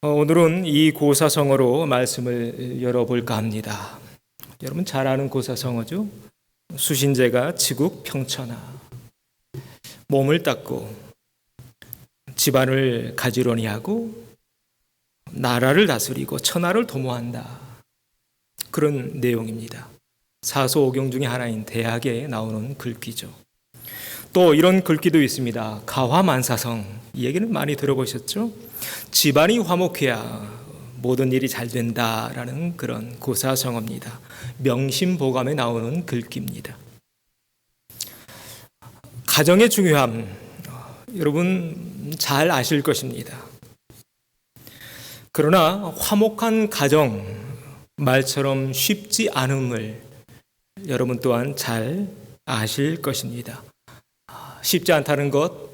오늘은 이 고사성어로 말씀을 열어볼까 합니다. 여러분 잘 아는 고사성어죠? 수신제가 지국 평천하, 몸을 닦고 집안을 가지런히 하고 나라를 다스리고 천하를 도모한다. 그런 내용입니다. 사소오경 중에 하나인 대학에 나오는 글귀죠. 또 이런 글귀도 있습니다. 가화만사성, 이 얘기는 많이 들어보셨죠? 집안이 화목해야 모든 일이 잘 된다라는 그런 고사성어입니다. 명심보감에 나오는 글귀입니다. 가정의 중요함, 여러분 잘 아실 것입니다. 그러나 화목한 가정, 말처럼 쉽지 않음을 여러분 또한 잘 아실 것입니다. 쉽지 않다는 것,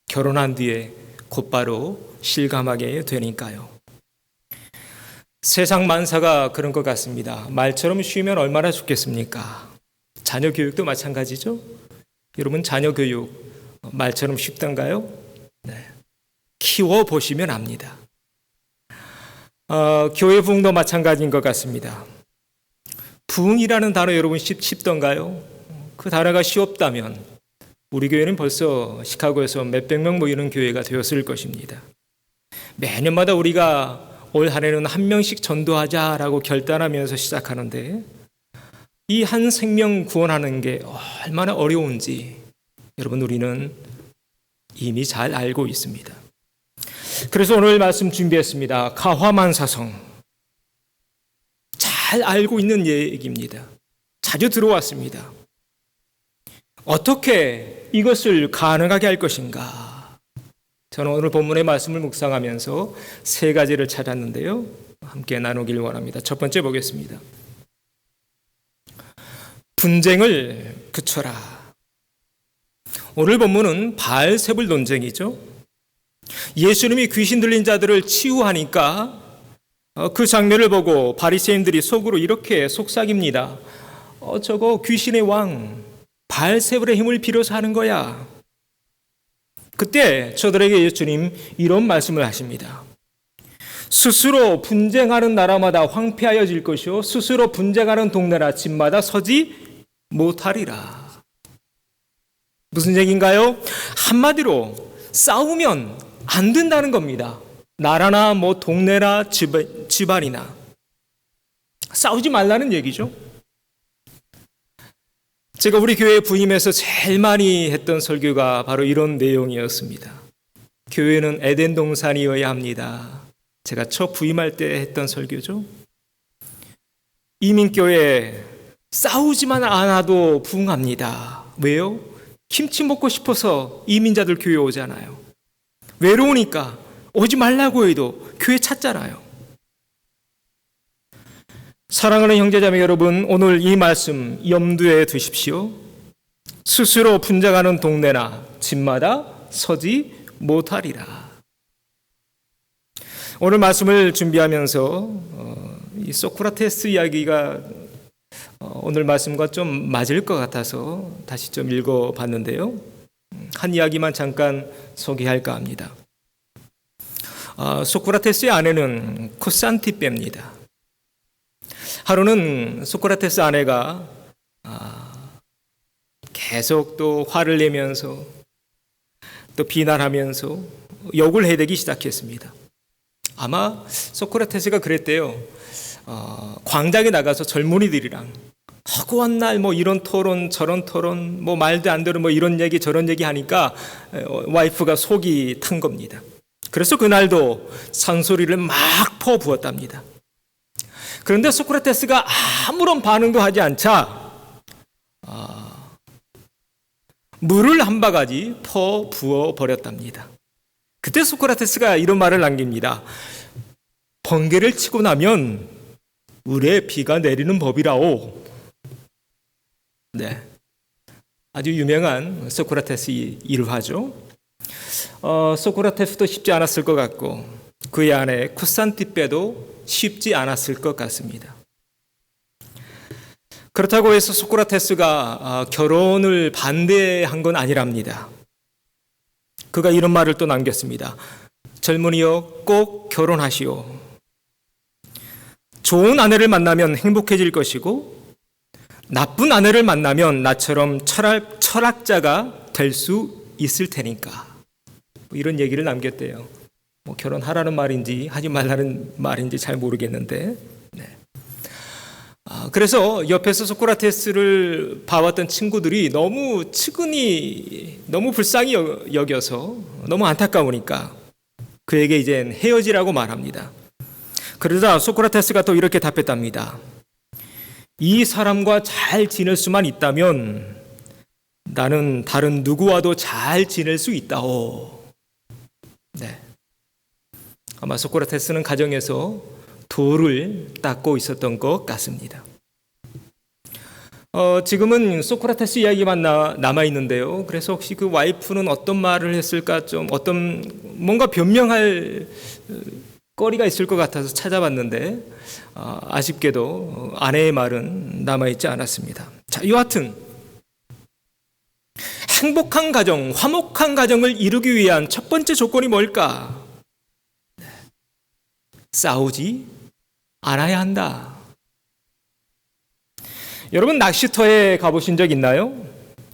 결혼한 뒤에 곧바로 실감하게 되니까요. 세상 만사가 그런 것 같습니다. 말처럼 쉬면 얼마나 좋겠습니까? 자녀 교육도 마찬가지죠. 여러분 자녀 교육 말처럼 쉽던가요? 네. 키워보시면 압니다. 교회 부흥도 마찬가지인 것 같습니다. 부흥이라는 단어 여러분 쉽던가요? 그 단어가 쉬웠다면 우리 교회는 벌써 시카고에서 몇백 명 모이는 교회가 되었을 것입니다. 매년마다 우리가 올 한 해는 한 명씩 전도하자라고 결단하면서 시작하는데 이 한 생명 구원하는 게 얼마나 어려운지 여러분 우리는 이미 잘 알고 있습니다. 그래서 오늘 말씀 준비했습니다. 가화만사성. 잘 알고 있는 얘기입니다. 자주 들어왔습니다. 어떻게 이것을 가능하게 할 것인가? 저는 오늘 본문의 말씀을 묵상하면서 세 가지를 찾았는데요. 함께 나누길 원합니다. 첫 번째 보겠습니다. 분쟁을 그쳐라. 오늘 본문은 바알세불 논쟁이죠. 예수님이 귀신 들린 자들을 치유하니까 그 장면을 보고 바리새인들이 속으로 이렇게 속삭입니다. 저거 귀신의 왕 바알세불의 힘을 빌어서 하는 거야. 그때 저들에게 예수님 이런 말씀을 하십니다. 스스로 분쟁하는 나라마다 황폐하여질 것이요 스스로 분쟁하는 동네나 집마다 서지 못하리라. 무슨 얘기인가요? 한마디로 싸우면 안 된다는 겁니다. 나라나 동네나 집안이나 싸우지 말라는 얘기죠. 제가 우리 교회 부임에서 제일 많이 했던 설교가 바로 이런 내용이었습니다. 교회는 에덴 동산이어야 합니다. 제가 첫 부임할 때 했던 설교죠. 이민교회 싸우지만 않아도 부흥합니다. 왜요? 김치 먹고 싶어서 이민자들 교회 오잖아요. 외로우니까 오지 말라고 해도 교회 찾잖아요. 사랑하는 형제자매 여러분, 오늘 이 말씀 염두에 두십시오. 스스로 분쟁하는 동네나 집마다 서지 못하리라. 오늘 말씀을 준비하면서 이 소크라테스 이야기가 오늘 말씀과 좀 맞을 것 같아서 다시 좀 읽어봤는데요. 한 이야기만 잠깐 소개할까 합니다. 소크라테스의 아내는 코산티페입니다. 하루는 소크라테스 아내가 계속 또 화를 내면서 또 비난하면서 욕을 해대기 시작했습니다. 아마 소크라테스가 그랬대요. 광장에 나가서 젊은이들이랑 허구한 날 이런 토론 저런 토론 말도 안 되는 이런 얘기 저런 얘기 하니까 와이프가 속이 탄 겁니다. 그래서 그날도 산소리를 막 퍼부었답니다. 그런데 소크라테스가 아무런 반응도 하지 않자 물을 한 바가지 퍼 부어 버렸답니다. 그때 소크라테스가 이런 말을 남깁니다. 번개를 치고 나면 울에 비가 내리는 법이라오. 네, 아주 유명한 소크라테스 일화죠. 소크라테스도 쉽지 않았을 것 같고 그의 아내 쿠산티페도 쉽지 않았을 것 같습니다. 그렇다고 해서 소크라테스가 결혼을 반대한 건 아니랍니다. 그가 이런 말을 또 남겼습니다. 젊은이여 꼭 결혼하시오. 좋은 아내를 만나면 행복해질 것이고 나쁜 아내를 만나면 나처럼 철학자가 될 수 있을 테니까. 이런 얘기를 남겼대요. 결혼하라는 말인지 하지 말라는 말인지 잘 모르겠는데. 네. 그래서 옆에서 소크라테스를 봐왔던 친구들이 너무 측은히, 너무 불쌍히 여겨서 너무 안타까우니까 그에게 이젠 헤어지라고 말합니다. 그러자 소크라테스가 또 이렇게 답했답니다. 이 사람과 잘 지낼 수만 있다면 나는 다른 누구와도 잘 지낼 수 있다오. 네. 아마 소크라테스는 가정에서 돌을 닦고 있었던 것 같습니다. 지금은 소크라테스 이야기만 남아 있는데요. 그래서 혹시 그 와이프는 어떤 말을 했을까, 좀 뭔가 변명할 거리가 있을 것 같아서 찾아봤는데 아쉽게도 아내의 말은 남아 있지 않았습니다. 자, 여하튼 행복한 가정, 화목한 가정을 이루기 위한 첫 번째 조건이 뭘까? 싸우지 않아야 한다. 여러분 낚시터에 가보신 적 있나요?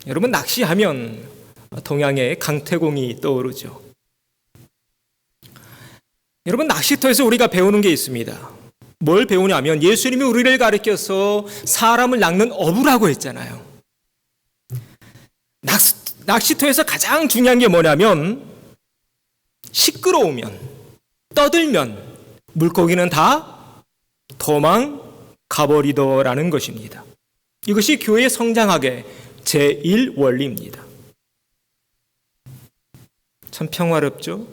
여러분 낚시하면 동양의 강태공이 떠오르죠. 여러분 낚시터에서 우리가 배우는 게 있습니다. 뭘 배우냐면 예수님이 우리를 가르쳐서 사람을 낚는 어부라고 했잖아요. 낚시터에서 가장 중요한 게 뭐냐면 시끄러우면, 떠들면 물고기는 다 도망가버리더라는 것입니다. 이것이 교회 성장학의 제1원리입니다. 참 평화롭죠?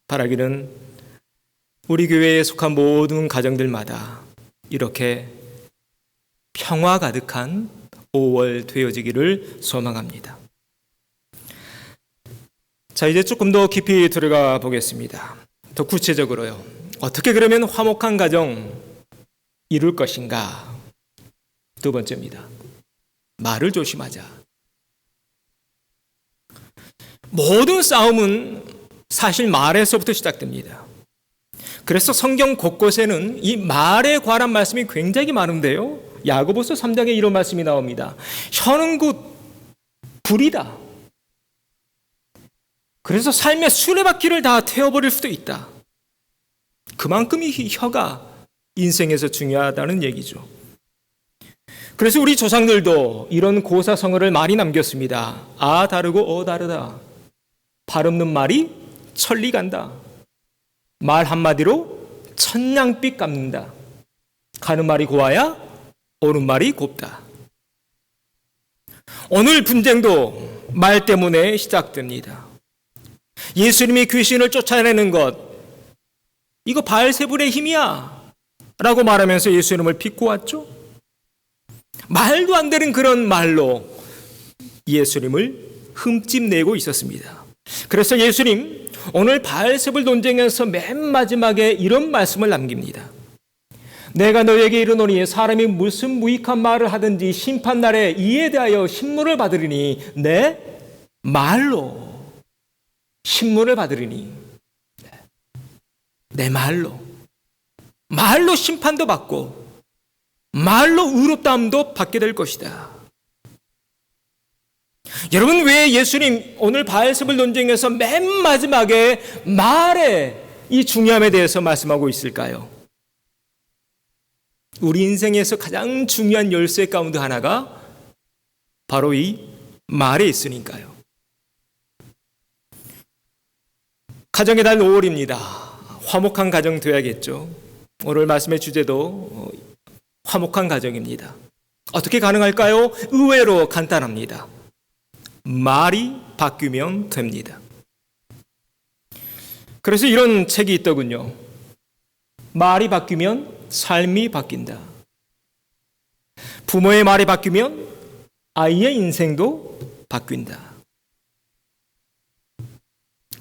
바라기는 우리 교회에 속한 모든 가정들마다 이렇게 평화 가득한 5월 되어지기를 소망합니다. 자, 이제 조금 더 깊이 들어가 보겠습니다. 더 구체적으로요. 어떻게 그러면 화목한 가정 이룰 것인가? 두 번째입니다. 말을 조심하자. 모든 싸움은 사실 말에서부터 시작됩니다. 그래서 성경 곳곳에는 이 말에 관한 말씀이 굉장히 많은데요. 야고보서 3장에 이런 말씀이 나옵니다. 혀는 곧 불이다. 그래서 삶의 수레바퀴를 다 태워버릴 수도 있다. 그만큼 이 혀가 인생에서 중요하다는 얘기죠. 그래서 우리 조상들도 이런 고사성어를 많이 남겼습니다. 아 다르고 어 다르다. 발 없는 말이 천리 간다. 말 한마디로 천냥빛 갚는다. 가는 말이 고와야 오는 말이 곱다. 오늘 분쟁도 말 때문에 시작됩니다. 예수님이 귀신을 쫓아내는 것, 이거 바알세불의 힘이야 라고 말하면서 예수님을 비꼬았죠. 말도 안 되는 그런 말로 예수님을 흠집내고 있었습니다. 그래서 예수님 오늘 바알세불 논쟁에서 맨 마지막에 이런 말씀을 남깁니다. 내가 너에게 이르노니 사람이 무슨 무익한 말을 하든지 심판날에 이에 대하여 신문을 받으리니 내 말로 신문을 받으리니 내 말로 심판도 받고 말로 의롭다함도 받게 될 것이다. 여러분 왜 예수님 오늘 바알세불 논쟁에서 맨 마지막에 말의 이 중요함에 대해서 말씀하고 있을까요? 우리 인생에서 가장 중요한 열쇠 가운데 하나가 바로 이 말에 있으니까요. 가정의 달 5월입니다. 화목한 가정 되어야겠죠. 오늘 말씀의 주제도 화목한 가정입니다. 어떻게 가능할까요? 의외로 간단합니다. 말이 바뀌면 됩니다. 그래서 이런 책이 있더군요. 말이 바뀌면 삶이 바뀐다. 부모의 말이 바뀌면 아이의 인생도 바뀐다.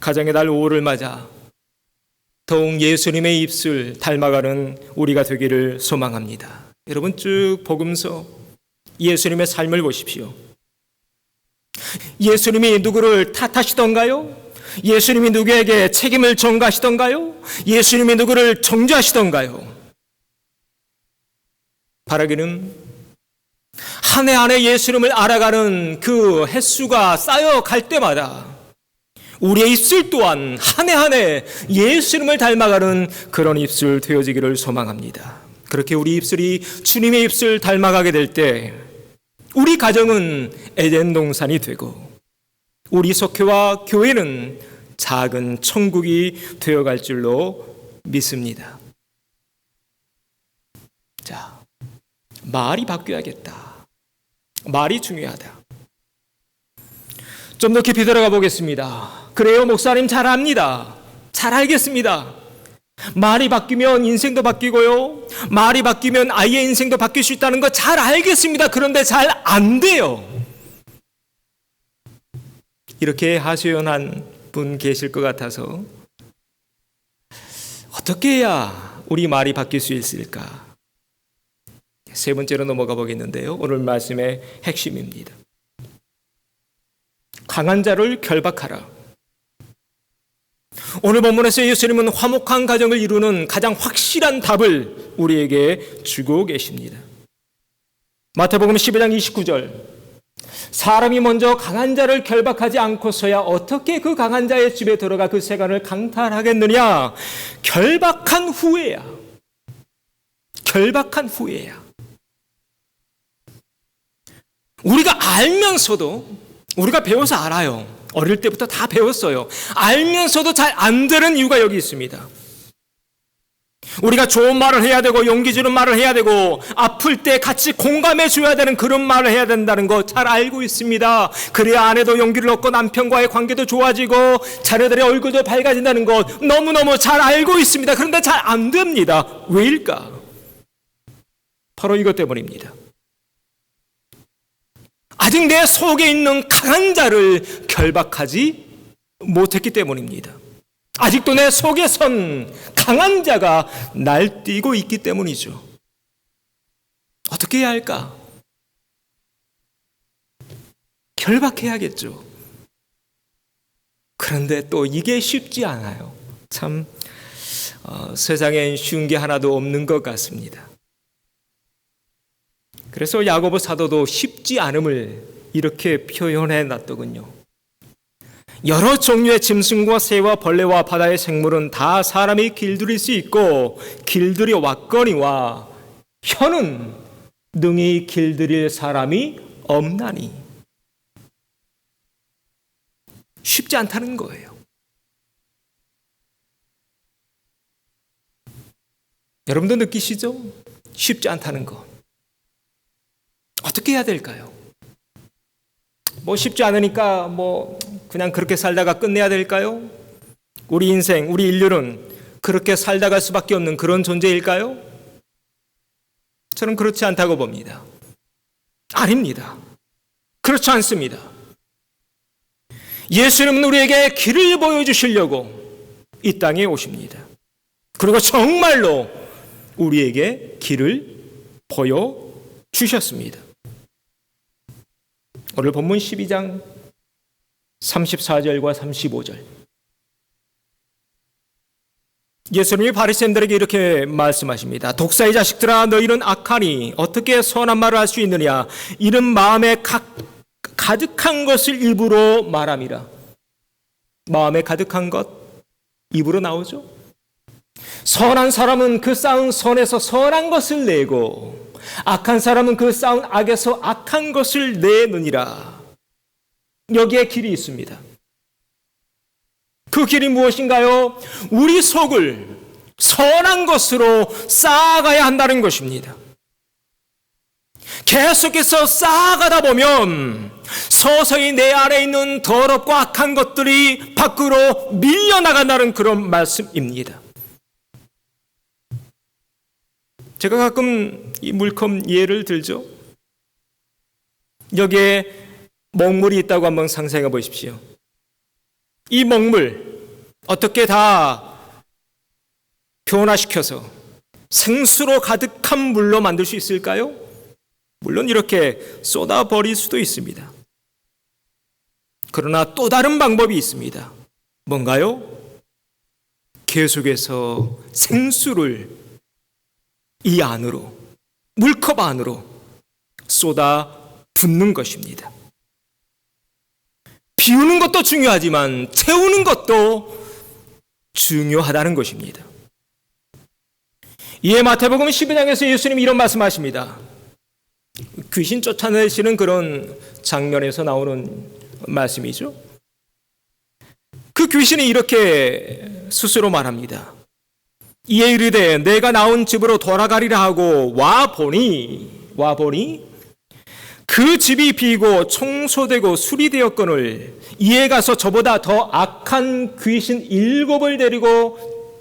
가정의 달 5월을 맞아 더욱 예수님의 입술 닮아가는 우리가 되기를 소망합니다. 여러분 쭉 복음서 예수님의 삶을 보십시오. 예수님이 누구를 탓하시던가요? 예수님이 누구에게 책임을 전가하시던가요? 예수님이 누구를 정죄하시던가요? 바라기는 한 해 한 해 예수님을 알아가는 그 횟수가 쌓여갈 때마다 우리의 입술 또한 한 해 한 해 예수님을 닮아가는 그런 입술 되어지기를 소망합니다. 그렇게 우리 입술이 주님의 입술 닮아가게 될 때 우리 가정은 에덴 동산이 되고 우리 속회와 교회는 작은 천국이 되어갈 줄로 믿습니다. 자, 말이 바뀌어야겠다. 말이 중요하다. 좀 더 깊이 들어가 보겠습니다. 그래요, 목사님 잘 압니다. 잘 알겠습니다. 말이 바뀌면 인생도 바뀌고요. 말이 바뀌면 아이의 인생도 바뀔 수 있다는 거 잘 알겠습니다. 그런데 잘 안 돼요. 이렇게 하소연한 분 계실 것 같아서 어떻게 해야 우리 말이 바뀔 수 있을까? 세 번째로 넘어가 보겠는데요. 오늘 말씀의 핵심입니다. 강한 자를 결박하라. 오늘 본문에서 예수님은 화목한 가정을 이루는 가장 확실한 답을 우리에게 주고 계십니다. 마태복음 12장 29절, 사람이 먼저 강한 자를 결박하지 않고서야 어떻게 그 강한 자의 집에 들어가 그 세간을 강탈하겠느냐? 결박한 후에야. 결박한 후에야. 우리가 알면서도, 우리가 배워서 알아요. 어릴 때부터 다 배웠어요. 알면서도 잘 안 되는 이유가 여기 있습니다. 우리가 좋은 말을 해야 되고 용기 주는 말을 해야 되고 아플 때 같이 공감해 줘야 되는 그런 말을 해야 된다는 거 잘 알고 있습니다. 그래야 아내도 용기를 얻고 남편과의 관계도 좋아지고 자녀들의 얼굴도 밝아진다는 거 너무너무 잘 알고 있습니다. 그런데 잘 안 됩니다. 왜일까? 바로 이것 때문입니다. 아직 내 속에 있는 강한 자를 결박하지 못했기 때문입니다. 아직도 내 속에 선 강한 자가 날뛰고 있기 때문이죠. 어떻게 해야 할까? 결박해야겠죠. 그런데 또 이게 쉽지 않아요. 참 세상엔 쉬운 게 하나도 없는 것 같습니다. 그래서 야고보 사도도 쉽지 않음을 이렇게 표현해 놨더군요. 여러 종류의 짐승과 새와 벌레와 바다의 생물은 다 사람이 길들일 수 있고 길들여 왔거니와 혀는 능히 길들일 사람이 없나니. 쉽지 않다는 거예요. 여러분도 느끼시죠? 쉽지 않다는 거. 어떻게 해야 될까요? 쉽지 않으니까 그냥 그렇게 살다가 끝내야 될까요? 우리 인생, 우리 인류는 그렇게 살다 갈 수밖에 없는 그런 존재일까요? 저는 그렇지 않다고 봅니다. 아닙니다. 그렇지 않습니다. 예수님은 우리에게 길을 보여주시려고 이 땅에 오십니다. 그리고 정말로 우리에게 길을 보여주셨습니다. 오늘 본문 12장 34절과 35절. 예수님이 바리새인들에게 이렇게 말씀하십니다. 독사의 자식들아, 너희는 악하니 어떻게 선한 말을 할 수 있느냐? 이는 마음에 가득한 것을 입으로 말함이라. 마음에 가득한 것 입으로 나오죠. 선한 사람은 그 쌓은 선에서 선한 것을 내고 악한 사람은 그 쌓은 악에서 악한 것을 내느니라. 여기에 길이 있습니다. 그 길이 무엇인가요? 우리 속을 선한 것으로 쌓아가야 한다는 것입니다. 계속해서 쌓아가다 보면 서서히 내 안에 있는 더럽고 악한 것들이 밖으로 밀려나간다는 그런 말씀입니다. 제가 가끔 이 물컵 예를 들죠. 여기에 먹물이 있다고 한번 상상해 보십시오. 이 먹물 어떻게 다 변화시켜서 생수로 가득한 물로 만들 수 있을까요? 물론 이렇게 쏟아버릴 수도 있습니다. 그러나 또 다른 방법이 있습니다. 뭔가요? 계속해서 생수를 이 안으로, 물컵 안으로 쏟아 붓는 것입니다. 비우는 것도 중요하지만 채우는 것도 중요하다는 것입니다. 이에 마태복음 12장에서 예수님이 이런 말씀하십니다. 귀신 쫓아내시는 그런 장면에서 나오는 말씀이죠. 그 귀신이 이렇게 스스로 말합니다. 이에 이르되 내가 나온 집으로 돌아가리라 하고 와보니 그 집이 비고 청소되고 수리되었거늘 이에 가서 저보다 더 악한 귀신 7을 데리고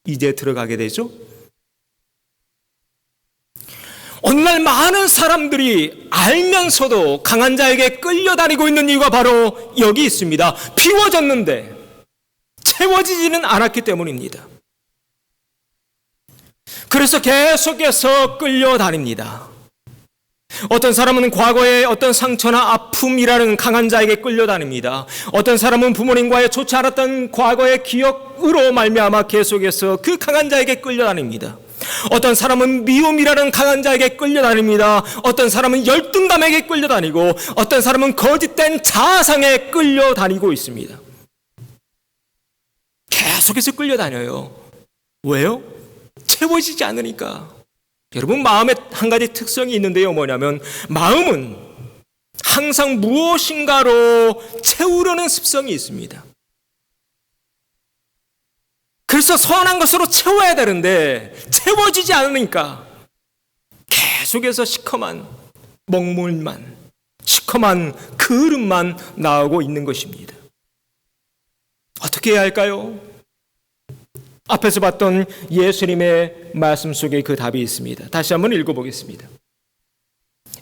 이제 들어가게 되죠. 오늘날 많은 사람들이 알면서도 강한 자에게 끌려다니고 있는 이유가 바로 여기 있습니다. 비워졌는데 채워지지는 않았기 때문입니다. 그래서 계속해서 끌려다닙니다. 어떤 사람은 과거의 어떤 상처나 아픔이라는 강한 자에게 끌려다닙니다. 어떤 사람은 부모님과의 좋지 않았던 과거의 기억으로 말미암아 계속해서 그 강한 자에게 끌려다닙니다. 어떤 사람은 미움이라는 강한 자에게 끌려다닙니다. 어떤 사람은 열등감에게 끌려다니고 어떤 사람은 거짓된 자아상에 끌려다니고 있습니다. 계속해서 끌려다녀요. 왜요? 채워지지 않으니까. 여러분, 마음에 한 가지 특성이 있는데요. 뭐냐면 마음은 항상 무엇인가로 채우려는 습성이 있습니다. 그래서 선한 것으로 채워야 되는데 채워지지 않으니까 계속해서 시커먼 먹물만, 시커먼 그릇만 나오고 있는 것입니다. 어떻게 해야 할까요? 앞에서 봤던 예수님의 말씀 속에 그 답이 있습니다. 다시 한번 읽어보겠습니다.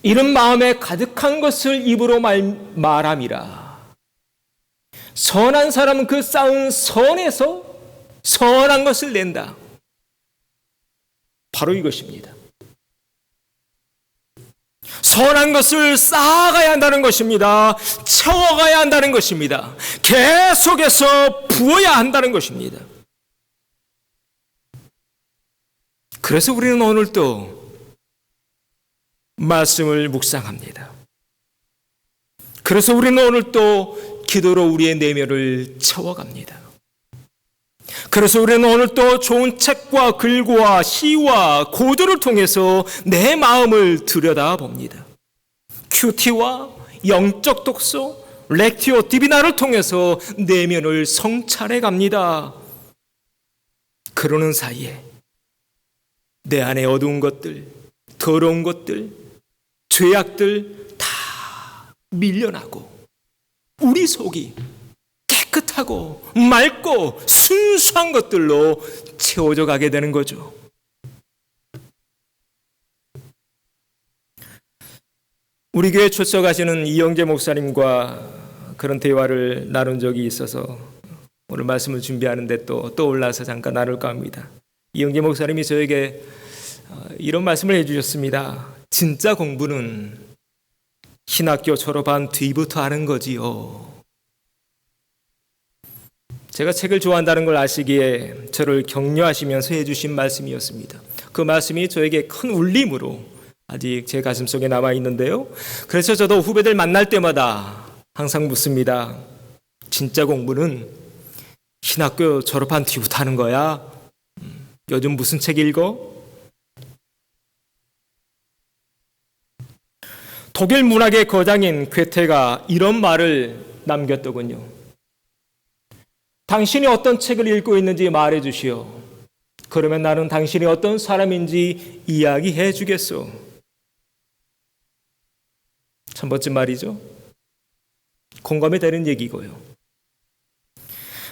이런 마음에 가득한 것을 입으로 말함이라. 선한 사람은 그 쌓은 선에서 선한 것을 낸다. 바로 이것입니다. 선한 것을 쌓아가야 한다는 것입니다. 채워가야 한다는 것입니다. 계속해서 부어야 한다는 것입니다. 그래서 우리는 오늘도 말씀을 묵상합니다. 그래서 우리는 오늘도 기도로 우리의 내면을 채워갑니다. 그래서 우리는 오늘도 좋은 책과 글과 시와 고도를 통해서 내 마음을 들여다봅니다. 큐티와 영적 독서, 렉티오 디비나를 통해서 내면을 성찰해 갑니다. 그러는 사이에 내 안에 어두운 것들, 더러운 것들, 죄악들 다 밀려나고 우리 속이 깨끗하고 맑고 순수한 것들로 채워져 가게 되는 거죠. 우리 교회 출석하시는 이영재 목사님과 그런 대화를 나눈 적이 있어서 오늘 말씀을 준비하는데 또 떠올라서 잠깐 나눌까 합니다. 이영재 목사님이 저에게 이런 말씀을 해주셨습니다. 진짜 공부는 신학교 졸업한 뒤부터 하는 거지요. 제가 책을 좋아한다는 걸 아시기에 저를 격려하시면서 해주신 말씀이었습니다. 그 말씀이 저에게 큰 울림으로 아직 제 가슴 속에 남아있는데요. 그래서 저도 후배들 만날 때마다 항상 묻습니다. 진짜 공부는 신학교 졸업한 뒤부터 하는 거야? 요즘 무슨 책 읽어? 독일 문학의 거장인 괴테가 이런 말을 남겼더군요. 당신이 어떤 책을 읽고 있는지 말해 주시오. 그러면 나는 당신이 어떤 사람인지 이야기해 주겠소. 참 멋진 말이죠. 공감이 되는 얘기고요.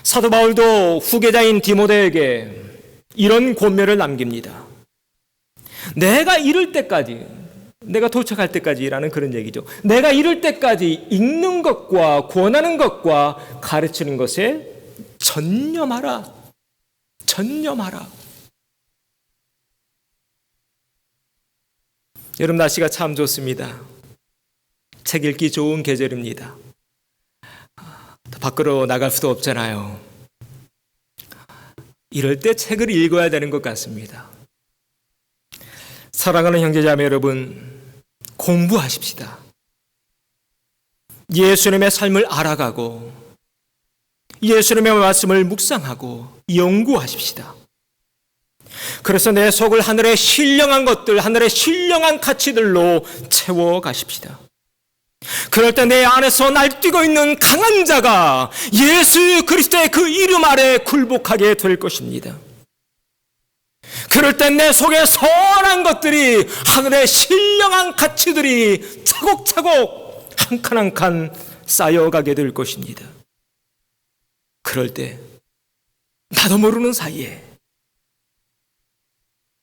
사도 바울도 후계자인 디모데에게 이런 권면을 남깁니다. 내가 이룰 때까지, 내가 도착할 때까지라는 그런 얘기죠. 내가 이룰 때까지 읽는 것과 권하는 것과 가르치는 것에 전념하라. 전념하라. 여름 날씨가 참 좋습니다. 책 읽기 좋은 계절입니다. 밖으로 나갈 수도 없잖아요. 이럴 때 책을 읽어야 되는 것 같습니다. 사랑하는 형제자매 여러분, 공부하십시다. 예수님의 삶을 알아가고 예수님의 말씀을 묵상하고 연구하십시다. 그래서 내 속을 하늘의 신령한 것들, 하늘의 신령한 가치들로 채워가십시다. 그럴 때 내 안에서 날뛰고 있는 강한 자가 예수 그리스도의 그 이름 아래 굴복하게 될 것입니다. 그럴 때 내 속에 선한 것들이, 하늘의 신령한 가치들이 차곡차곡 한 칸 한 칸 쌓여가게 될 것입니다. 그럴 때 나도 모르는 사이에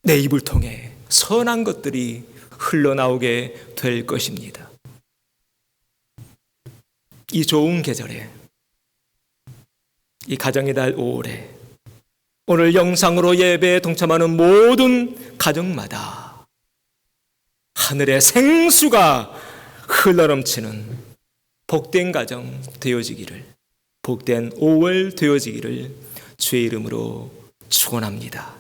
내 입을 통해 선한 것들이 흘러나오게 될 것입니다. 이 좋은 계절에, 이 가정의 달 5월에 오늘 영상으로 예배에 동참하는 모든 가정마다 하늘의 생수가 흘러넘치는 복된 가정 되어지기를, 복된 5월 되어지기를 주의 이름으로 축원합니다.